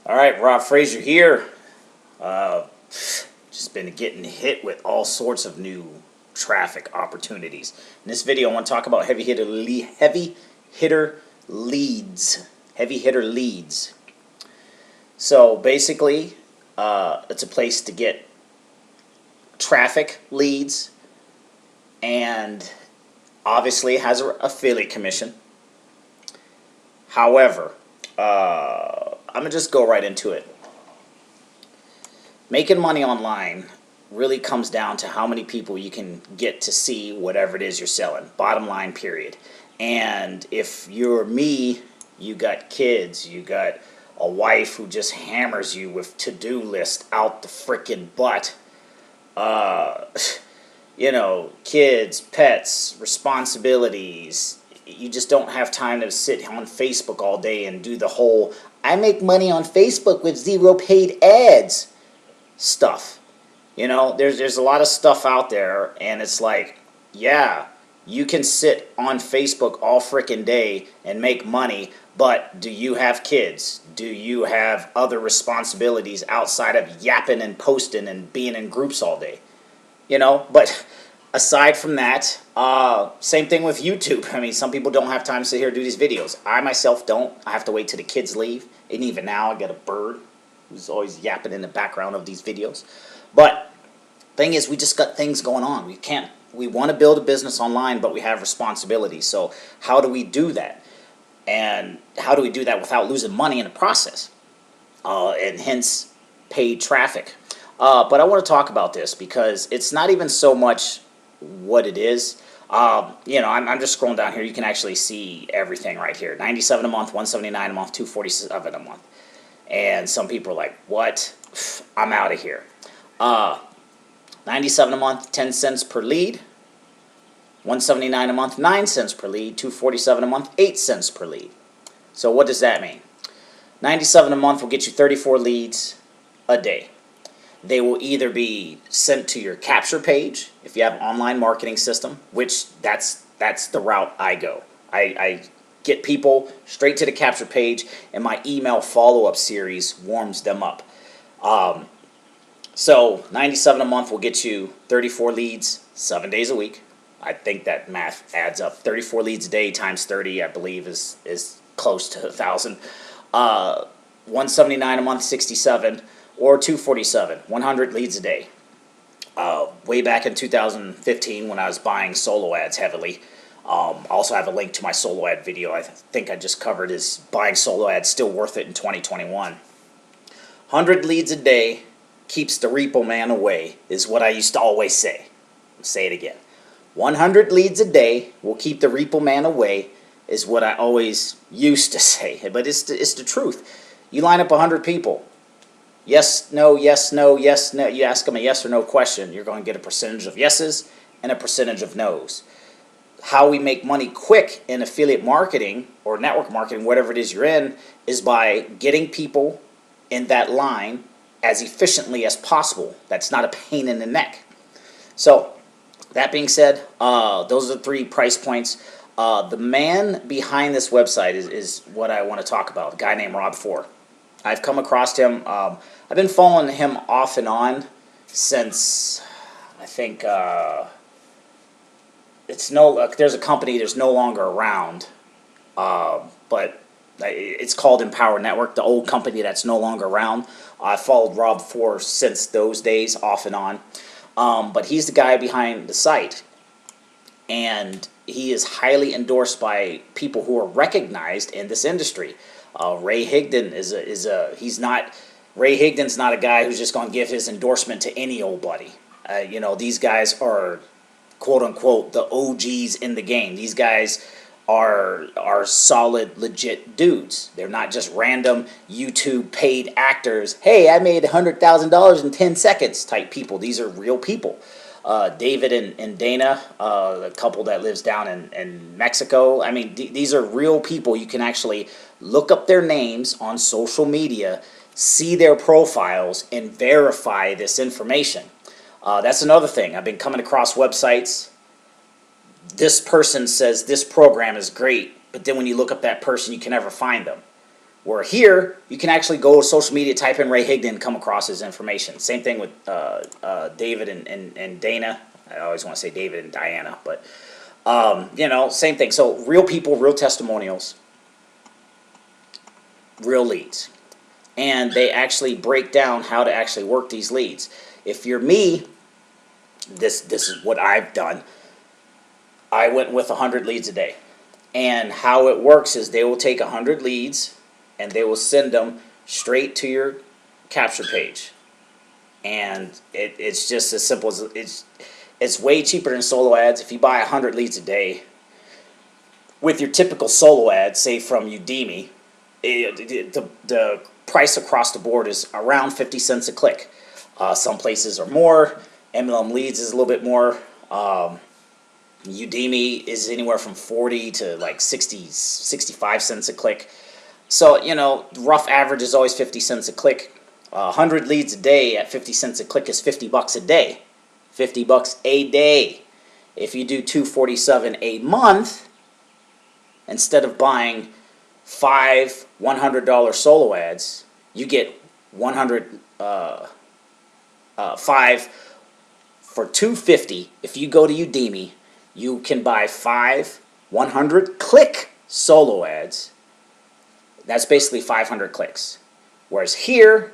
All right, Rob Fraser here. Uh, just been getting hit with all sorts of new traffic opportunities. In this video, I want to talk about heavy hitter leads. Heavy hitter leads. So basically, it's a place to get traffic leads, and obviously it has an affiliate commission. However, I'm going to just go right into it. Making money online really comes down to how many people you can get to see whatever it is you're selling. Bottom line, period. And if you're me, you got kids, you got a wife who just hammers you with to-do list out the frickin' butt. Kids, pets, responsibilities. You just don't have time to sit on Facebook all day and do the whole I make money on Facebook with zero paid ads stuff. There's a lot of stuff out there, and it's like, yeah, you can sit on Facebook all frickin' day and make money, but do you have kids? Do you have other responsibilities outside of yapping and posting and being in groups all day? But aside from that, same thing with YouTube. I mean, some people don't have time to sit here and do these videos. I myself don't. I have to wait till the kids leave. And even now, I got a bird who's always yapping in the background of these videos. But thing is, we just got things going on. We want to build a business online, but we have responsibilities. So how do we do that? And how do we do that without losing money in the process? And hence, paid traffic. But I want to talk about this because it's not even so much what it is. I'm just scrolling down here. You can actually see everything right here. $97 a month, $179 a month, $247 a month. And some people are like, what? I'm out of here. $97 a month, 10 cents per lead. $179 a month, 9 cents per lead. $247 a month, 8 cents per lead. So what does that mean? $97 a month will get you 34 leads a day. They will either be sent to your capture page if you have an online marketing system, which that's the route I go. I get people straight to the capture page, and my email follow-up series warms them up. So $97 a month will get you 34 leads 7 days a week. I think that math adds up. 34 leads a day times 30, I believe, is close to 1,000. $179 a month, 67. Or 247, 100 leads a day. Way back in 2015 when I was buying solo ads heavily. Also have a link to my solo ad video. I think I just covered is buying solo ads still worth it in 2021. 100 leads a day keeps the repo man away is what I used to always say. I'll say it again. 100 leads a day will keep the repo man away is what I always used to say. But it's the truth. You line up 100 people. Yes, no, yes, no, yes, no. You ask them a yes or no question, you're going to get a percentage of yeses and a percentage of no's. How we make money quick in affiliate marketing or network marketing, whatever it is you're in, is by getting people in that line as efficiently as possible. That's not a pain in the neck. So, that being said, those are the 3 price points. The man behind this website is what I want to talk about, a guy named Rob Four. I've come across him. I've been following him off and on since I think there's a company that's no longer around, but it's called Empower Network, the old company that's no longer around. I followed Rob Four since those days, off and on. But he's the guy behind the site, and he is highly endorsed by people who are recognized in this industry. Ray Higdon Ray Higdon's not a guy who's just going to give his endorsement to any old buddy. These guys are quote unquote the OGs in the game. These guys are solid, legit dudes. They're not just random YouTube paid actors. Hey, I made $100,000 in 10 seconds type people. These are real people. David and Dana, the couple that lives down in Mexico. I mean, these are real people. You can actually look up their names on social media, see their profiles, and verify this information. That's another thing. I've been coming across websites. This person says this program is great, but then when you look up that person, you can never find them. Where here, you can actually go to social media, type in Ray Higdon, and come across his information. Same thing with David and Dana. I always want to say David and Diana, but you know, same thing. So real people, real testimonials, real leads. And they actually break down how to actually work these leads. If you're me, this is what I've done. I went with 100 leads a day. And how it works is they will take 100 leads and they will send them straight to your capture page. And it's just as simple as it's way cheaper than solo ads. If you buy 100 leads a day with your typical solo ad, say from Udemy, the price across the board is around 50 cents a click. Some places are more. MLM Leads is a little bit more. Udemy is anywhere from 40 to like 60, 65 cents a click. So, you know, rough average is always 50 cents a click. 100 leads a day at 50 cents a click is $50 a day. $50 a day. If you do $247 a month, instead of buying 5 $100 solo ads, you get 5 for $250. If you go to Udemy, you can buy 5 100 click solo ads. That's basically 500 clicks. Whereas here,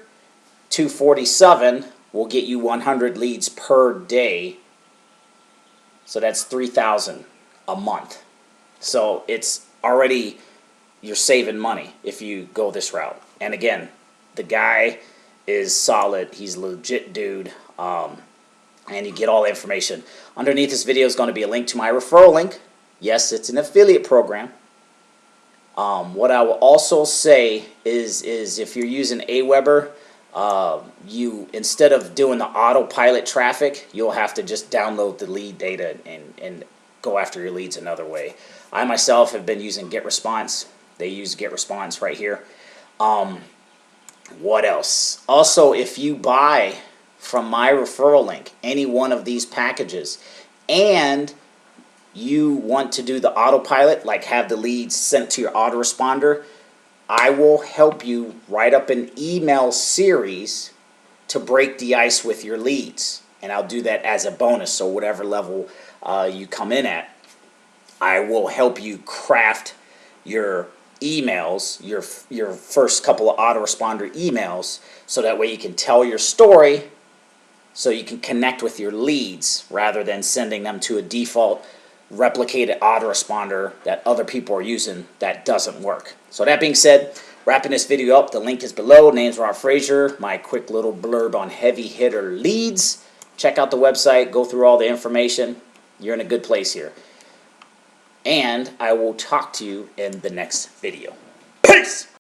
$247 will get you 100 leads per day. So that's 3,000 a month. So it's already, you're saving money if you go this route. And again, the guy is solid. He's a legit dude. And you get all the information. Underneath this video is going to be a link to my referral link. Yes, it's an affiliate program. What I will also say is if you're using Aweber, you, instead of doing the autopilot traffic, you'll have to just download the lead data and go after your leads another way. I myself have been using GetResponse. They use GetResponse right here. What else? Also, if you buy from my referral link any one of these packages and you want to do the autopilot, like have the leads sent to your autoresponder, I will help you write up an email series to break the ice with your leads. And I'll do that as a bonus, so whatever level you come in at, I will help you craft your emails, your first couple of autoresponder emails, so that way you can tell your story, so you can connect with your leads rather than sending them to a default replicated autoresponder that other people are using that doesn't work. So that being said, wrapping this video up, the link is below. Name's Rob Frazier. My quick little blurb on heavy hitter leads. Check out the website, go through all the information. You're in a good place here. And I will talk to you in the next video. Peace!